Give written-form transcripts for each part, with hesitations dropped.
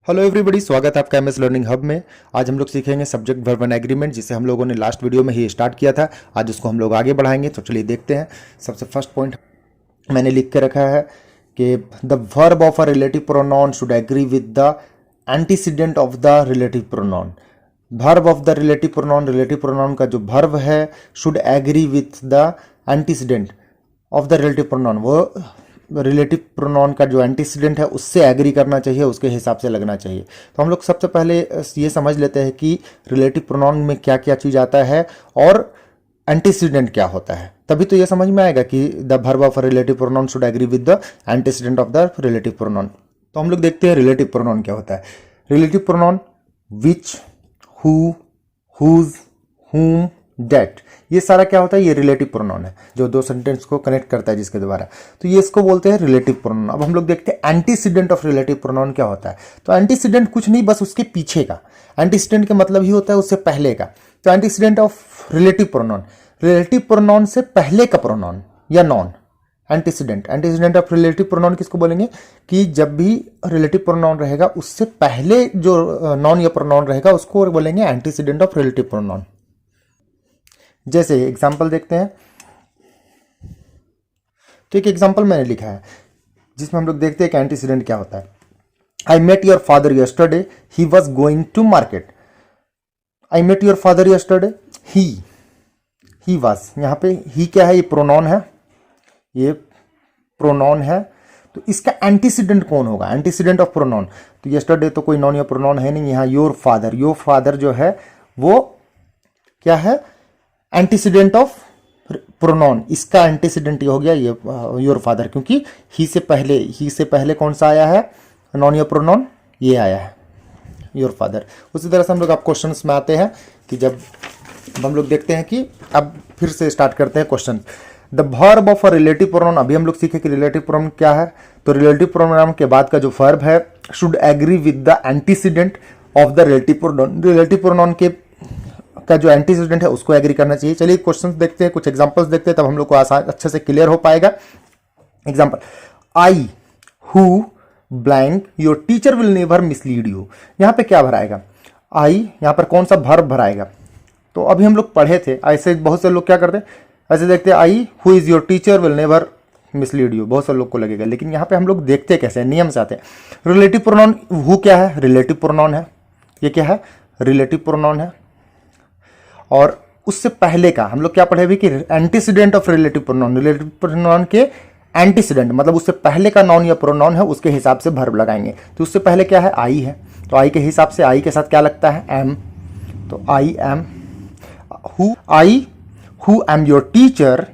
Hello everybody, स्वागत है आपका एमएस लर्निंग हब में। आज हम लोग सीखेंगे सब्जेक्ट वर्ब एंड एग्रीमेंट, जिसे हम लोगों ने लास्ट वीडियो में ही स्टार्ट किया था। आज उसको हम लोग आगे बढ़ाएंगे, तो चलिए देखते हैं। सबसे फर्स्ट पॉइंट मैंने लिख के रखा है कि the verb of a relative pronoun should agree with the antecedent of the relative pronoun. Verb of the relative pronoun का जो वर्ब है should agree with the antecedent of the relative pronoun, वो रिलेटिव प्रोनाउन का जो antecedent है उससे agree करना चाहिए, उसके हिसाब से लगना चाहिए। तो हम लोग सबसे पहले ये समझ लेते हैं कि रिलेटिव प्रोनाउन में क्या क्या चीज़ आता है और एंटीसीडेंट क्या होता है, तभी तो ये समझ में आएगा कि the verb of a relative pronoun should agree with the antecedent of the relative pronoun. तो हम लोग देखते हैं रिलेटिव प्रोनाउन क्या होता है। Relative pronoun which, who, whose, whom, that, ये सारा क्या होता है, ये रिलेटिव प्रोनाउन है जो दो सेंटेंस को कनेक्ट करता है जिसके द्वारा। तो ये इसको बोलते हैं रिलेटिव प्रोनाउन। अब हम लोग देखते हैं एंटीसीडेंट ऑफ रिलेटिव प्रोनाउन क्या होता है। तो एंटीसीडेंट कुछ नहीं, बस उसके पीछे का। एंटीसीडेंट का मतलब ही होता है उससे पहले का। तो एंटीसीडेंट ऑफ रिलेटिव प्रोनाउन से पहले का प्रोनाउन या non. Antecedent of relative pronoun किसको बोलेंगे कि जब भी रिलेटिव प्रोनाउन रहेगा उससे पहले जो नॉन या प्रोनाउन रहेगा उसको बोलेंगे एंटीसीडेंट ऑफ रिलेटिव प्रोनाउन। जैसे एग्जाम्पल देखते हैं, तो एक एग्जाम्पल मैंने लिखा है जिसमें हम लोग देखते हैं कि एंटीसीडेंट क्या होता है। I met your father yesterday, he was going to market. I met your father yesterday, he was, यहां पे ही क्या है, ये प्रोनाउन है, ये प्रोनाउन है। तो इसका एंटीसीडेंट कौन होगा, एंटीसीडेंट ऑफ प्रोनाउन। तो यस्टरडे तो कोई नॉन या प्रोनाउन है नहीं, यहां योर फादर जो है वो क्या है, एंटीसीडेंट ऑफ प्रोनाउन। इसका एंटीसीडेंट ये हो गया ये योर फादर, क्योंकि ही से पहले कौन सा आया है, नॉन या प्रोनाउन, ये आया है योर फादर। उसी तरह से हम लोग अब क्वेश्चंस में आते हैं कि जब हम लोग देखते हैं कि अब फिर से स्टार्ट करते हैं question. The verb of a relative pronoun, अभी हम लोग सीखे कि रिलेटिव प्रोनाउन क्या है। तो रिलेटिव प्रोनाउन के बाद का जो वर्ब है should agree with the antecedent of the relative pronoun. Relative pronoun के का जो एंटीसीडेंट है उसको एग्री करना चाहिए। चलिए क्वेश्चंस देखते हैं, कुछ एग्जांपल्स देखते हैं, तब हम लोग को आसान अच्छे से क्लियर हो पाएगा। Example, I who blank your teacher will never mislead you. यहां पे क्या भराएगा, आई, यहां पर कौन सा वर्ब भराएगा। तो अभी हम लोग पढ़े थे, ऐसे बहुत से लोग क्या करते हैं, ऐसे देखते हैं I who is your teacher will never mislead you, बहुत से लोग को लगेगा। लेकिन यहां पे हम लोग देखते कैसे, नियम से आते हैं। रिलेटिव प्रोनाउन हु क्या है, रिलेटिव प्रोनाउन है, ये क्या है, रिलेटिव प्रोनाउन है। और उससे पहले का हम लोग क्या पढ़े अभी कि एंटीसीडेंट ऑफ रिलेटिव प्रोनाउन के एंटीसीडेंट मतलब उससे पहले का नॉन या प्रोनाउन है, उसके हिसाब से वर्ब लगाएंगे। तो उससे पहले क्या है, आई है, तो आई के हिसाब से आई के साथ क्या लगता है, एम। तो I am, who am your teacher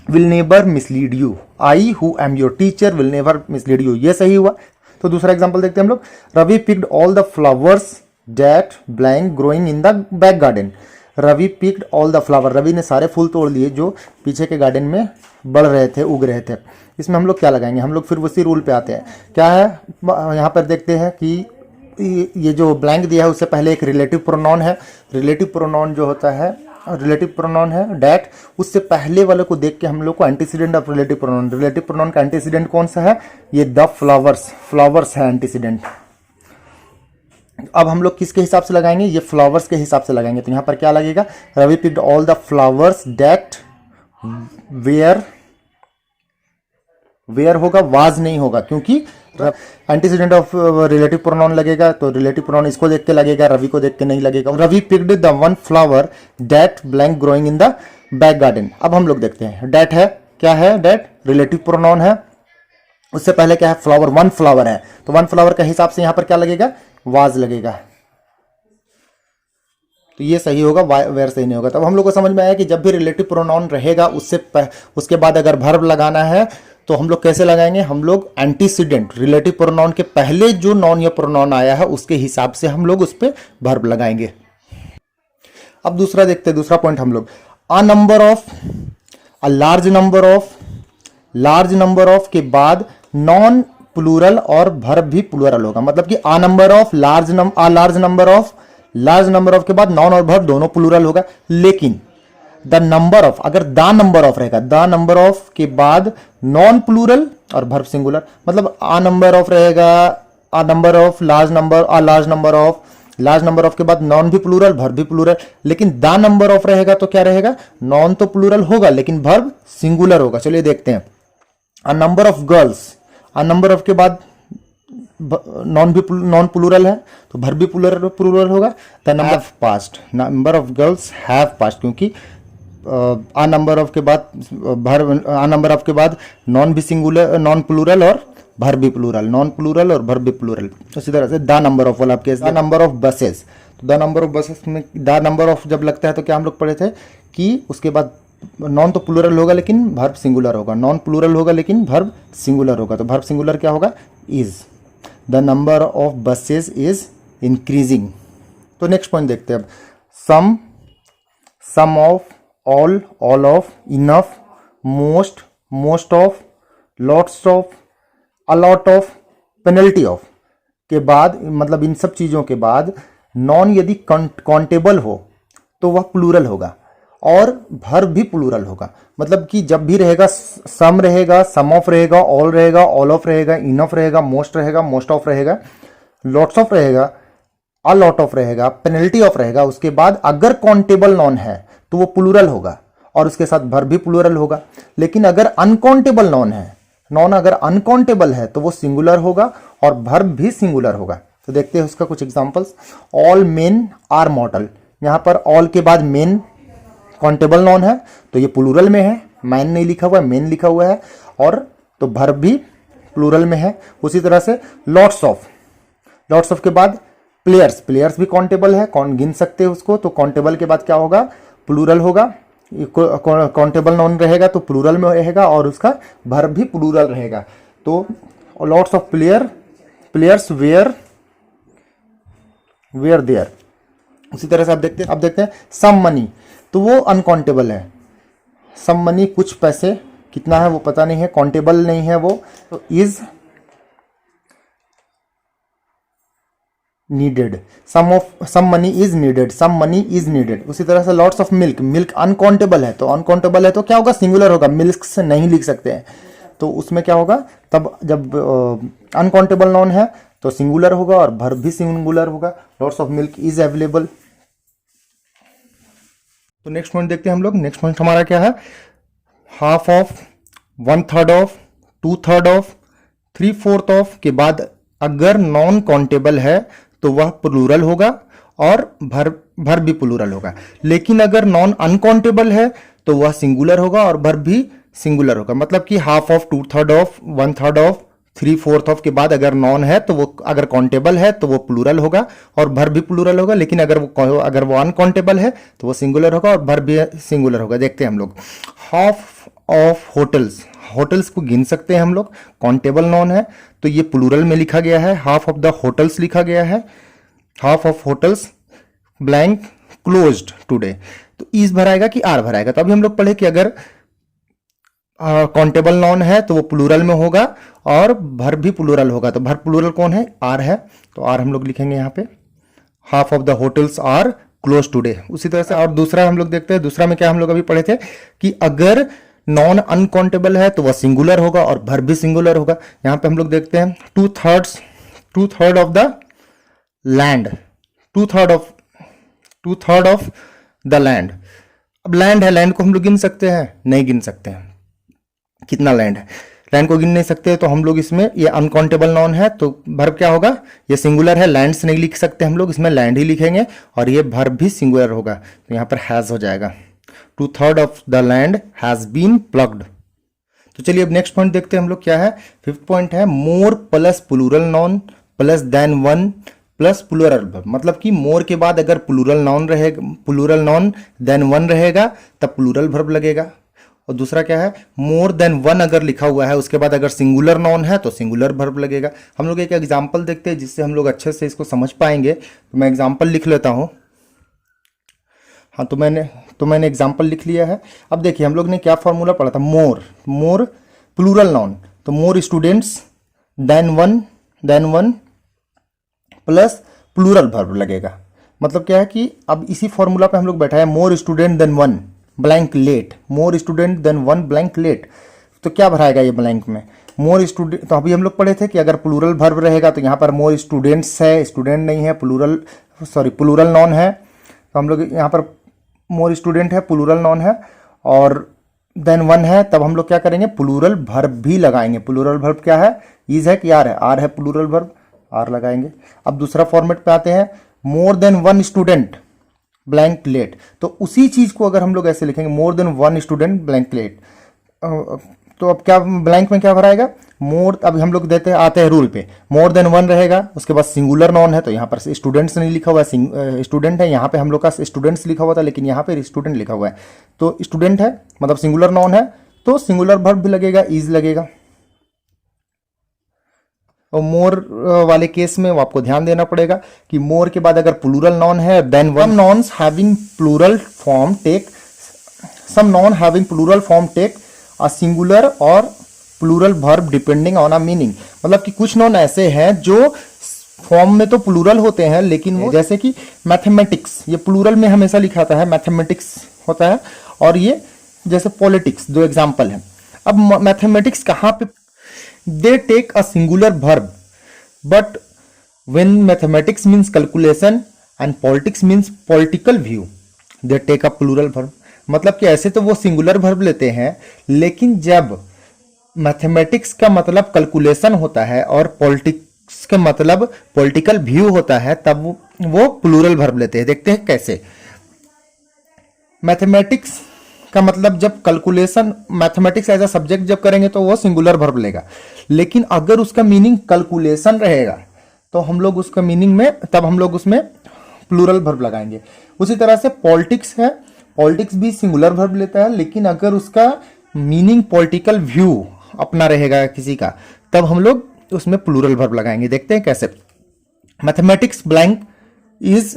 will never mislead you. I who am your teacher will never mislead you, ये सही हुआ। तो दूसरा एग्जाम्पल देखते हैं हम लोग। Ravi picked all the flowers that blank growing in the back garden. Ravi picked all the flower, Ravi ने सारे फूल तोड़ लिए जो पीछे के गार्डन में बढ़ रहे थे, उग रहे थे। इसमें हम लोग क्या लगाएंगे, हम लोग फिर उसी रूल पे आते हैं। क्या है, यहाँ पर देखते हैं कि ये जो ब्लैंक दिया है उससे पहले एक रिलेटिव प्रोनाउन है। रिलेटिव प्रोनाउन जो होता है, रिलेटिव प्रोनाउन है डैट, उससे पहले वाले को देख के हम लोग को एंटीसीडेंट ऑफ रिलेटिव प्रोनाउन का एंटीसीडेंट कौन सा है, ये द फ्लावर्स है एंटीसीडेंट। अब हम लोग किसके हिसाब से लगाएंगे, ये फ्लावर्स के हिसाब से लगाएंगे। तो यहां पर क्या लगेगा, Ravi picked all the flowers that were होगा, वाज नहीं होगा, क्योंकि एंटीसीडेंट ऑफ रिलेटिव प्रोनाउन लगेगा। तो रिलेटिव प्रोनाउन इसको देख के लगेगा, रवि को देख के नहीं लगेगा। Ravi picked the one flower that blank growing in the back garden. अब हम लोग देखते हैं, डैट है, क्या है, डैट रिलेटिव प्रोनाउन है, उससे पहले क्या है, फ्लावर, वन फ्लावर है। तो वन फ्लावर के हिसाब से यहां पर क्या लगेगा, वाज लगेगा। तो ये सही होगा, वेयर सही नहीं होगा। तब हम लोग को समझ में आया कि जब भी रिलेटिव प्रोनाउन रहेगा उसके बाद अगर वर्ब लगाना है तो हम लोग कैसे लगाएंगे, हम लोग एंटीसीडेंट रिलेटिव प्रोनाउन के पहले जो नॉन या प्रोनाउन आया है उसके हिसाब से हम लोग उस पर वर्ब लगाएंगे। अब दूसरा देखते हैं, दूसरा पॉइंट हम लोग, लार्ज नंबर ऑफ के बाद नॉन प्लूरल और वर्ब भी प्लूरल होगा। मतलब कि लार्ज नंबर ऑफ के बाद नॉन और वर्ब दोनों प्लूरल होगा। लेकिन द नंबर ऑफ, अगर द नंबर ऑफ रहेगा, द नंबर ऑफ के बाद नॉन प्लूरल और वर्ब सिंगुलर, मतलब आ नंबर ऑफ रहेगा a number of, large number, a large number of, large number of के बाद नॉन भी प्लूरल, वर्ब भी प्लूरल, लेकिन द नंबर ऑफ रहेगा तो क्या रहेगा, नॉन तो प्लूरल होगा लेकिन वर्ब सिंगुलर होगा। चलिए देखते हैं। A number of girls, a number of के बाद नॉन भी नॉन प्लूरल है तो वर्ब भी प्लूरल प्लूरल होगा। The number of past, number of girls have past, क्योंकि आ नंबर ऑफ के बाद वर्ब, आ नंबर ऑफ के बाद नॉन भी सिंगुलर, नॉन प्लूरल और वर्ब भी प्लूरल, नॉन प्लूरल और वर्ब भी प्लूरल। तो इसी तरह से द नंबर ऑफ वाला आपके द नंबर ऑफ बसेस, तो द नंबर ऑफ बसेस में द नंबर ऑफ जब लगता है तो क्या हम लोग पढ़े थे कि उसके बाद नॉन तो प्लूरल होगा लेकिन वर्ब सिंगुलर होगा, नॉन प्लूरल होगा लेकिन वर्ब सिंगुलर होगा। तो वर्ब सिंगुलर क्या होगा, is. The number of buses is increasing. तो नेक्स्ट पॉइंट देखते हैं अब। सम, सम of, all of, enough, most, most of, lots of, a lot of, penalty of के बाद, मतलब इन सब चीज़ों के बाद नॉन यदि काउंटेबल हो तो वह प्लूरल होगा और वर्ब भी प्लूरल होगा। मतलब कि जब भी रहेगा, सम रहेगा, सम ऑफ रहेगा, ऑल रहेगा, ऑल ऑफ रहेगा, इनफ रहेगा, मोस्ट रहेगा, मोस्ट ऑफ रहेगा, लॉट्स ऑफ रहेगा, अ लॉट ऑफ रहेगा, पेनल्टी ऑफ रहेगा, उसके बाद अगर काउंटेबल नॉन है तो वो प्लूरल होगा और उसके साथ वर्ब भी प्लूरल होगा। लेकिन अगर अनकाउंटेबल नॉन है, नॉन अगर अनकाउंटेबल है तो वो सिंगुलर होगा और वर्ब भी सिंगुलर होगा। तो देखते हैं उसका कुछ examples. All men are mortal, यहां पर ऑल के बाद मेन काउंटेबल नॉन है तो ये प्लूरल में है, मैन नहीं लिखा हुआ है, मेन लिखा हुआ है, और तो वर्ब भी प्लूरल में है। उसी तरह से लॉट्स ऑफ, लॉट्स ऑफ के बाद प्लेयर्स, प्लेयर्स भी काउंटेबल है, कौन गिन सकते हैं उसको, तो काउंटेबल के बाद क्या होगा, प्लूरल होगा। काउंटेबल नॉन रहेगा तो प्लूरल में रहेगा और उसका वर्ब भी प्लूरल रहेगा। तो lots of player, players were, were there. उसी तरह से आप देखते हैं सम मनी, तो वो अनकाउंटेबल है। सम मनी, कुछ पैसे, कितना है वो पता नहीं है, काउंटेबल नहीं है वो, तो is needed, some money is needed, some money is needed. उसी तरह से lots of milk, milk uncountable है तो अनकाउंटेबल है तो क्या होगा, सिंगुलर होगा, मिल्क से नहीं लिख सकते हैं तो उसमें क्या होगा, तब जब अनकाउंटेबल नॉन है तो सिंगुलर होगा और वर्ब भी सिंगुलर होगा। Lots of milk is available. तो नेक्स्ट पॉइंट देखते हैं हम लोग। नेक्स्ट पॉइंट हमारा क्या है, half of, one third of, two third of, three fourth of के बाद अगर नॉन काउंटेबल है तो वह प्लूरल होगा और वर्ब भी प्लूरल होगा। लेकिन अगर नॉन अनकाउंटेबल है तो वह सिंगुलर होगा और वर्ब भी सिंगुलर होगा। मतलब कि half of, two third of, one third of, three fourth of के बाद अगर नॉन है तो वो, अगर काउंटेबल है तो वो प्लूरल होगा और वर्ब भी प्लूरल होगा। लेकिन अगर वो अनकाउंटेबल है तो वो सिंगुलर होगा और वर्ब भी सिंगुलर होगा। देखते हैं हम लोग। हाफ ऑफ होटल्स, होटल्स को गिन सकते हैं हम लोग, काउंटेबल नॉन है तो ये प्लूरल में लिखा गया है, हाफ ऑफ द होटल्स लिखा गया है। Half of hotels blank closed today, तो इज भराएगा कि आर भराएगा। तो अभी हम लोग पढ़े कि अगर काउंटेबल नॉन है तो वो प्लूरल में होगा और वर्ब भी प्लूरल होगा। तो वर्ब प्लूरल कौन है, आर है, तो आर हम लोग लिखेंगे यहाँ पे। Half of the hotels are close today. उसी तरह से और दूसरा हम लोग देखते हैं। दूसरा में क्या हम लोग अभी पढ़े थे कि अगर नॉन अनकाउंटेबल है तो वह सिंगुलर होगा और वर्ब भी सिंगुलर होगा। यहां पे हम लोग देखते हैं two third of the land, two third of the land. अब लैंड है, लैंड को हम लोग गिन सकते हैं, नहीं गिन सकते हैं, कितना लैंड है, लैंड को गिन नहीं सकते। तो हम लोग इसमें, ये अनकाउंटेबल नॉन है तो वर्ब क्या होगा, ये सिंगुलर है, लैंड्स नहीं लिख सकते हम लोग, इसमें लैंड ही लिखेंगे और ये वर्ब भी सिंगुलर होगा तो यहां पर हैज हो जाएगा। Two third of the land has been plugged. तो चलिए अब नेक्स्ट पॉइंट देखते हैं हम लोग क्या है। फिफ्थ पॉइंट है more plus plural noun plus then one plus plural verb. मतलब कि मोर के बाद अगर प्लूरल नॉन रहेगा, प्लूरल नॉन देन वन रहेगा तब प्लूरल वर्ब लगेगा। और दूसरा क्या है, मोर देन वन अगर लिखा हुआ है उसके बाद अगर सिंगुलर नॉन है तो सिंगुलर वर्ब लगेगा। हम लोग एक एग्जाम्पल देखते हैं जिससे हम लोग अच्छे से इसको समझ पाएंगे। तो मैं एग्जाम्पल लिख लेता हूं। हाँ, तो मैंने एग्जाम्पल लिख लिया है। अब देखिए हम लोग ने क्या फॉर्मूला पढ़ा था, मोर प्लूरल नाउन, तो more students than one plus plural verb लगेगा। मतलब क्या है कि अब इसी फॉर्मूला पे हम लोग बैठा है, more student than one blank late, more student than one blank late. तो क्या भराएगा ये ब्लैंक में, मोर स्टूडेंट, तो अभी हम लोग पढ़े थे कि अगर प्लूरल वर्ब रहेगा तो यहाँ पर मोर स्टूडेंट्स है, स्टूडेंट नहीं है, प्लूरल नॉन है। तो हम लोग यहाँ पर मोर स्टूडेंट है, प्लूरल नॉन है, और देन वन है, तब हम लोग क्या करेंगे, प्लूरल वर्ब भी लगाएंगे। प्लूरल वर्ब क्या है, इज है कि आर है, आर है प्लूरल वर्ब, आर लगाएंगे। अब दूसरा फॉर्मेट पे आते हैं, more than one student blank plate. तो उसी चीज को अगर हम लोग ऐसे लिखेंगे, more than one student blank plate, तो अब क्या ब्लैंक में क्या भराएगा, मोर, अब हम लोग देते हैं, आते हैं रूल पे, मोर देन वन रहेगा, उसके बाद सिंगुलर नॉन है, तो यहाँ पर स्टूडेंट्स नहीं लिखा हुआ है, स्टूडेंट है, यहाँ पे हम लोग का स्टूडेंट्स लिखा हुआ था, लेकिन यहाँ पे स्टूडेंट लिखा हुआ है, तो स्टूडेंट है मतलब सिंगुलर नॉन है, तो सिंगुलर वर्ब भी लगेगा, इज लगेगा। और मोर वाले केस में वो आपको ध्यान देना पड़ेगा कि मोर के बाद अगर प्लूरल नॉन है, then one nouns having plural form take, some noun having plural form take a singular और plural verb depending on a meaning. मतलब कि कुछ नॉन ऐसे हैं जो फॉर्म में तो प्लूरल होते हैं, लेकिन वो, जैसे कि मैथमेटिक्स, ये प्लूरल में हमेशा लिखा आता है, मैथमेटिक्स होता है, और ये जैसे पॉलिटिक्स, दो एग्जाम्पल हैं। अब मैथमेटिक्स कहाँ पे, they take a singular verb, but when mathematics means calculation and politics means political view, they take a plural verb। मतलब कि ऐसे तो वो सिंगुलर वर्ब लेते हैं, लेकिन जब मैथमेटिक्स का मतलब कैलकुलेशन होता है और पॉलिटिक्स का मतलब पॉलिटिकल व्यू होता है, तब वो प्लूरल वर्ब लेते हैं। देखते हैं कैसे। मैथमेटिक्स का मतलब जब calculation, mathematics as a subject जब करेंगे तो वो सिंगुलर वर्ब लेगा, लेकिन अगर उसका मीनिंग कैलकुलेशन रहेगा तो हम लोग उसका मीनिंग में, तब हम लोग उसमें प्लूरल वर्ब लगाएंगे। उसी तरह से पॉलिटिक्स है, पॉलिटिक्स भी सिंगुलर वर्ब लेता है, लेकिन अगर उसका मीनिंग पॉलिटिकल व्यू अपना रहेगा किसी का, तब हम लोग उसमें प्लूरल वर्ब लगाएंगे। देखते हैं कैसे। मैथमेटिक्स ब्लैंक इज,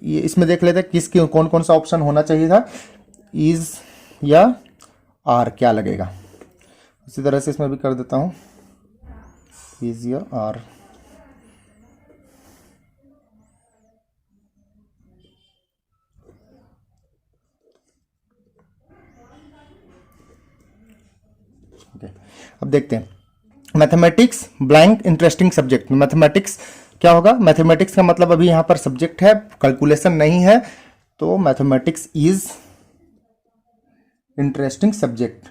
ये इसमें देख लेते हैं किसके कौन कौन सा ऑप्शन होना चाहिए था, इज या आर क्या लगेगा। उसी तरह से इसमें भी कर देता हूं, इज या आर। ओके, अब देखते हैं mathematics blank interesting subject. Mathematics क्या होगा, मैथमेटिक्स का मतलब अभी यहां पर सब्जेक्ट है, कैलकुलेशन नहीं है, तो मैथमेटिक्स इज इंटरेस्टिंग सब्जेक्ट।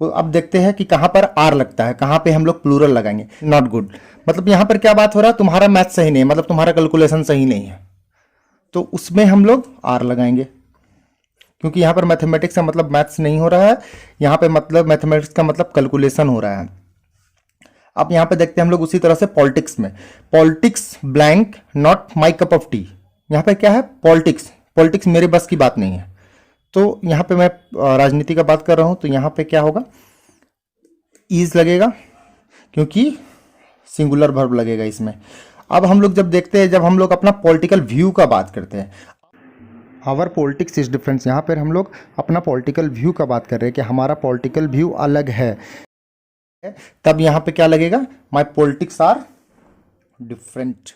अब देखते हैं कि कहां पर आर लगता है, कहां पे हम लोग प्लूरल लगाएंगे। नॉट गुड, मतलब यहां पर क्या बात हो रहा है, तुम्हारा मैथ सही नहीं है, मतलब तुम्हारा कैलकुलेशन सही नहीं है, तो उसमें हम लोग आर लगाएंगे, क्योंकि यहां पर मैथमेटिक्स का मतलब मैथ्स नहीं हो रहा है, यहां पे मतलब मैथमेटिक्स का मतलब कैलकुलेशन हो रहा है। अब यहां पे देखते हैं हम लोग उसी तरह से पॉलिटिक्स में, politics blank not my cup of T. यहां पे क्या है, पॉलिटिक्स, पॉलिटिक्स मेरे बस की बात नहीं है, तो यहां पे मैं राजनीति का बात कर रहा हूं, तो यहां पे क्या होगा, इज लगेगा, क्योंकि सिंगुलर वर्ब लगेगा इसमें। अब हम लोग जब देखते हैं, जब हम लोग अपना पॉलिटिकल व्यू का बात करते हैं, आवर पॉलिटिक्स इज डिफरेंट, यहाँ पर हम लोग अपना पॉलिटिकल व्यू का बात कर रहे हैं कि हमारा पॉलिटिकल व्यू अलग है, तब यहाँ पे क्या लगेगा, माई पॉलिटिक्स आर डिफरेंट।